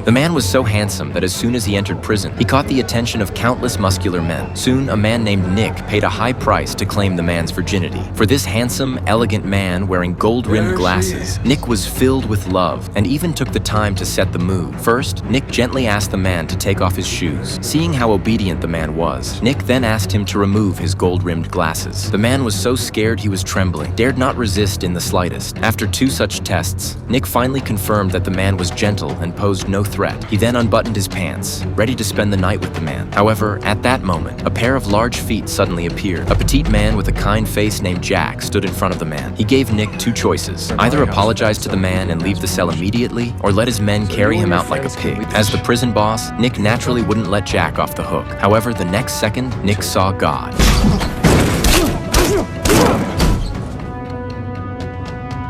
The man was so handsome that as soon as he entered prison, he caught the attention of countless muscular men. Soon, a man named Nick paid a high price to claim the man's virginity. For this handsome, elegant man wearing gold-rimmed glasses, Nick was filled with love and even took the time to set the mood. First, Nick gently asked the man to take off his shoes. Seeing how obedient the man was, Nick then asked him to remove his gold-rimmed glasses. The man was so scared he was trembling, dared not resist in the slightest. After 2 such tests, Nick finally confirmed that the man was gentle and posed no threat. He then unbuttoned his pants, ready to spend the night with the man. However, at that moment, a pair of large feet suddenly appeared. A petite man with a kind face named Jack stood in front of the man. He gave Nick 2 choices: either apologize to the man and leave the cell immediately, or let his men carry him out like a pig. As the prison boss, Nick naturally wouldn't let Jack off the hook. However, the next second, Nick saw God.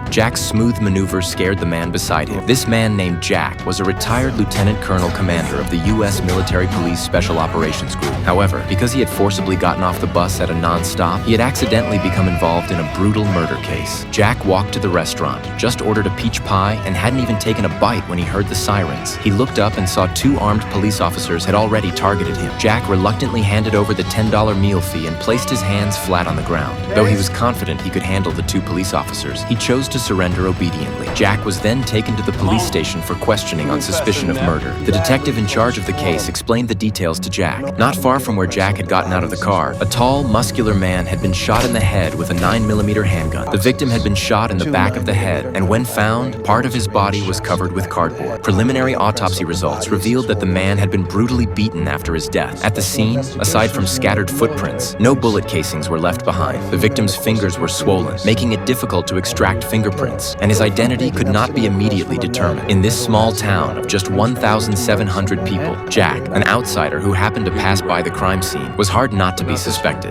Jack's smooth maneuvers scared the man beside him. This man named Jack was a retired lieutenant colonel commander of the U.S. Military Police Special Operations Group. However, because he had forcibly gotten off the bus at a non-stop, he had accidentally become involved in a brutal murder case. Jack walked to the restaurant, just ordered a peach pie, and hadn't even taken a bite when he heard the sirens. He looked up and saw 2 armed police officers had already targeted him. Jack reluctantly handed over the $10 meal fee and placed his hands flat on the ground. Though he was confident he could handle the 2 police officers, he chose to surrender obediently. Jack was then taken to the police station for questioning on suspicion of murder. The detective in charge of the case explained the details to Jack. Not far from where Jack had gotten out of the car, a tall, muscular man had been shot in the head with a 9mm handgun. The victim had been shot in the back of the head, and when found, part of his body was covered with cardboard. Preliminary autopsy results revealed that the man had been brutally beaten after his death. At the scene, aside from scattered footprints, no bullet casings were left behind. The victim's fingers were swollen, making it difficult to extract fingerprints, and his identity could not be immediately determined. In this small town of just 1,700 people, Jack, an outsider who happened to pass by the crime scene, was hard not to be suspected.